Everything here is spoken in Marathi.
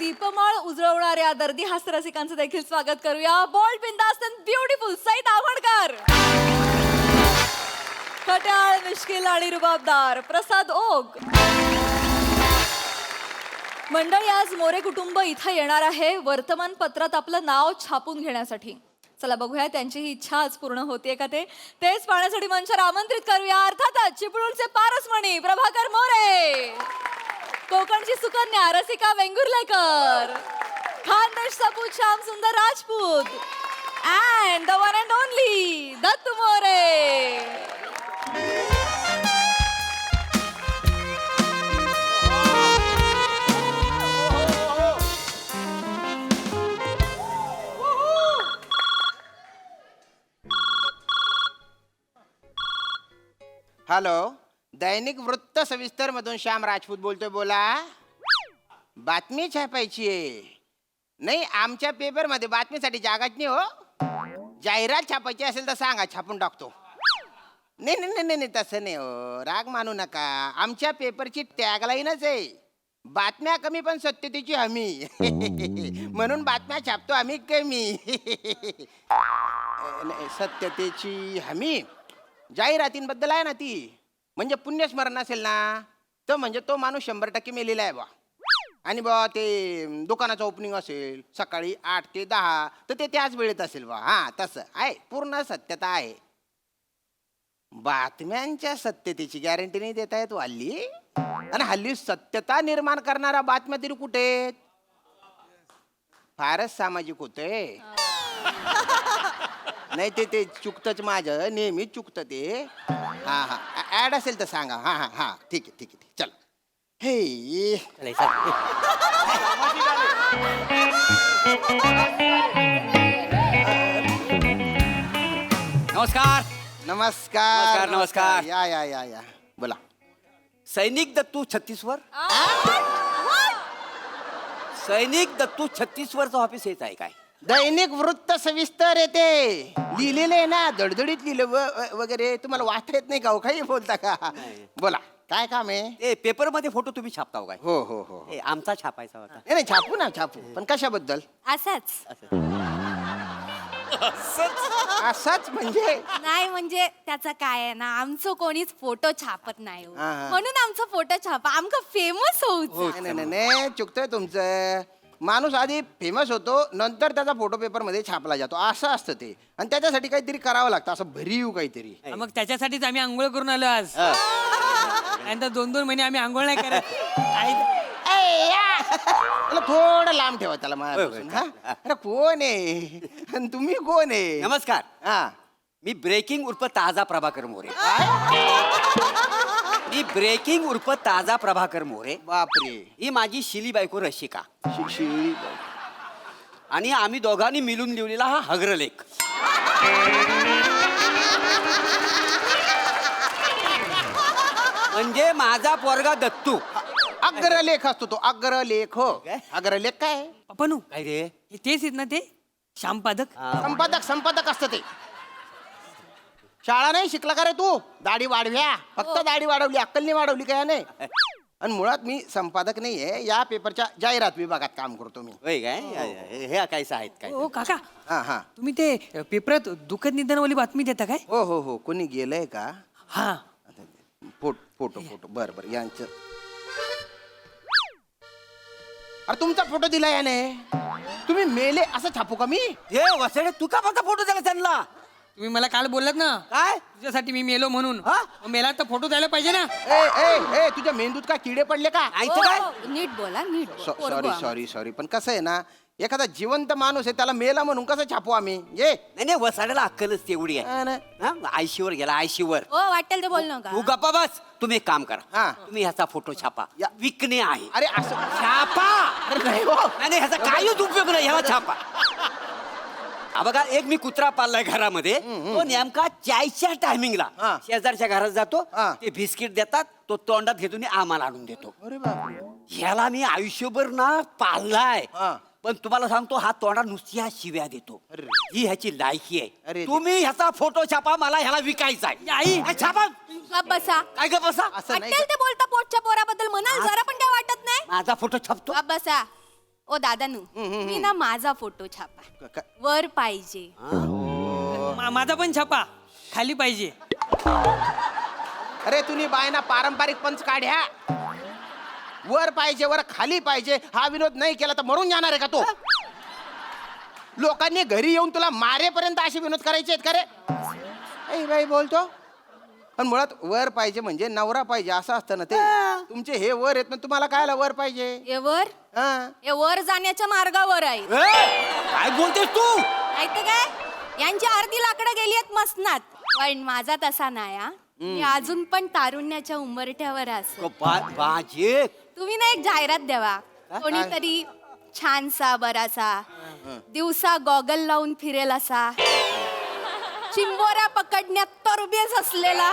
दीपमाळ उजळवणाऱ्या दर्दी हास्यरसिकांचं देखील स्वागत करूया. बोल्ड, बिंदास्त अँड ब्युटिफुल सईद आव्हाडकर. खट्याळ, मिश्किल आणि रुबाबदार प्रसाद ओग. मंडळी, आज मोरे कुटुंब इथं येणार आहे वर्तमानपत्रात आपलं नाव छापून घेण्यासाठी. चला बघूया त्यांची ही इच्छा आज पूर्ण होतीये का तेच पाहण्यासाठी मंचावर आमंत्रित करूया अर्थातच चिपळूणचे पारसमणी प्रभाकर मोरे, कोकणची सुकन्या रसिका वेंगुर्लेकर, खानदेश सपूत श्याम सुंदर Rajput and the one and only Dattu More. Hello, दैनिक वृत्त सविस्तर मधून श्याम राजपूत बोलतोय. बोला. बातमी छापायची आहे. नाही, आमच्या पेपर मध्ये बातमीसाठी जागाच नाही हो. जाहिरात छापायची असेल तर सांगा, छापून टाकतो. नाही नाही नाही नाही तसं नाही हो, राग मानू नका. आमच्या पेपरची टॅगलाईनच आहे, बातम्या कमी पण सत्यतेची हमी. म्हणून बातम्या छापतो आम्ही कमी. सत्यतेची हमी जाहिरातींबद्दल आहे ना ती. म्हणजे पुण्यस्मरण असेल ना तर म्हणजे तो माणूस 100% मेलेला आहे बा. आणि बा ते दुकानाचं ओपनिंग असेल सकाळी 8 ते 10 तर ते त्याच वेळेत असेल बा. हा, तसं आहे, पूर्ण सत्यता आहे. बातम्यांच्या सत्यतेची गॅरंटी नाही देता येत हल्ली. आणि हल्ली सत्यता निर्माण करणारा बातम्या तरी कुठे? फारच सामाजिक होते. नाही ते चुकतच, माझं नेहमीच चुकतं ते. हा हा, ऍड असेल तर सांगा. हा हा हा, ठीक आहे ठीक आहे, चल. हे नमस्कार. नमस्कार नमस्कार. या या या या, बोला. सैनिक दत्तू 36 सैनिक दत्तू 36 ऑफिस येत आहे काय? दैनिक वृत्त सविस्तर येते लिहिलेले आहे ना, दडदडीत लिहिलं वगैरे. तुम्हाला वाचता येत नाही का? काही बोलता का? बोला, काय काम आहे? ते पेपर मध्ये फोटो तुम्ही छापताव काय? हो हो हो. हे आमचा छापायचा होता. नाही नाही, छापू ना, छापू. पण कशाबद्दल? असंच असाच म्हणजे? नाही, म्हणजे त्याचं काय आहे ना, आमचं कोणीच फोटो छापत नाही हो. हा, हा. म्हणून आमचा फोटो छापा, आमका फेमस होऊच. नाही नाही नाही, चुकतंय तुमचं. माणूस आधी फेमस होतो, नंतर त्याचा फोटो पेपर मध्ये छापला जातो, असं असतं ते. आणि त्याच्यासाठी काहीतरी करावं लागतं, असं भरीव काहीतरी. मग त्याच्यासाठीच आम्ही आंघोळ करून आलो आज. नंतर 2-2 महिने आम्ही आंघोळ नाही करत. त्याला थोडं लांब ठेवा त्याला माझ्यापासून. हा? अरे कोण आहे आणि तुम्ही कोण आहे? नमस्कार. हा, मी ब्रेकिंग उर्फ ताजा प्रभाकर मोरे. मी ब्रेकिंग उर्फ ताजा प्रभाकर मोरे. बापरे. ही माझी शिली बायको रशिका. शिळी. आणि आम्ही दोघांनी मिळून लिहिलेला हा हग्रलेख. म्हणजे माझा पोरगा दत्तू. अग्रलेख असतो तो, अग्रलेख. हो, अग्रलेख काय? पप्पानू, काय रे? हे तेच आहेत ना ते श्यामपादक? संपादक असतं ते. शाळा नाही शिकला का रे तू? दाढी वाढव्या, फक्त दाढी वाढवली, अक्कल नाही वाढवली काय? नाही. आणि मुळात मी संपादक नाहीये, या पेपरच्या जाहिरात विभागात काम करतो मी. होय काय? हे कायच आहेत काय? हो काका, हा हा. तुम्ही ते पेपरात दुःखद निधनवाली बातमी देता काय? हो हो हो. कोणी गेलंय का? हा. फोटो. बरं बरं, यांचं. अरे तुमचा फोटो दिला याने. तुम्ही मेले असं छापू का मी? हे वसडे, तू का माझा फोटो दिला त्यांना? तुम्ही मला काल बोललात ना काय? तुझ्यासाठी मी मेलो म्हणून. हा? मग मेला तर फोटो द्यायला पाहिजे ना. ए, तुझ्या मेंदूत का किडे पडले का? आयचं काय? नीट बोला, नीट बोला. सॉरी. पण कसं आहे ना, एखादा जिवंत माणूस आहे त्याला मेला म्हणून कसं छापू आम्ही? ये. नाही वसाड्याला अक्कलच तेवढी आहे. हा ना. हा? आयशीवर गेला, आयशीवर. हो, वाटेल ते बोल नका. तू गप्पा बस. तुम्ही एक काम हा. करा, तुम्ही ह्याचा फोटो छापा. या. विकणे आहे. अरे असं छापा. अरे नाही हो. नाही ह्याचा काहीच उपयोग नाही, ह्याला छापा. हा बघा, एक मी कुत्रा पाळलाय घरामध्ये. तो नेमका चायच्या टायमिंगला हा. शेजारच्या घरात जातो. हा. ते बिस्किट देतात, तो तोंडात घेतो आणि आम्हाला आणून देतो. अरे बापरे. ह्याला मी आयुष्यभर ना पाळलाय. हा. पण तुम्हाला सांगतो, हा तोंडात नुसत्या शिव्या देतो. अरे. ही ह्याची लायकी आहे. अरे. तुम्ही ह्याचा फोटो छापा, मला ह्याला विकायचा आहे. आई. हा, छापा. गप बसा. काय गप बसा? असं नाही वाटेल ते बोलता पोटच्या पोराबद्दल म्हणाल, जरा पण काय वाटत नाही. माझा फोटो छापतो. गप बसा. ओ दादानू मी ना माझा फोटो छापा वर पाहिजे. माझा पण छापा खाली पाहिजे. अरे तुम्ही बायना पारंपरिक पंच काढ्या. वर पाहिजे वर खाली पाहिजे हा विनोद नाही केला तर मरून जाणार आहे का तो? लोकांनी घरी येऊन तुला मारेपर्यंत असे विनोद करायचे आहेत का रे? ऐ बाई बोलतो पण मुळात वर पाहिजे म्हणजे नवरा पाहिजे असं असतं ना ते. तुमचे हे वर आहेत पण तुम्हाला कायला वर पाहिजे? हे वर हा. हे वर जाण्याच्या मार्गावर आहे. काय बोलतेस तू? ऐकतं काय यांची अर्धी लाकडं गेली आहेत मसनात. पण माझा तसा नाही हा. मी अजून पण तारुण्याच्या उंबरठ्यावर असो. बाजे तुम्ही ना एक जाहिरात द्यावा. कोणीतरी छानसा बरासा दिवसा गॉगल लावून फिरेल असा चिंबोऱ्या पकडण्यात तरबेज असलेला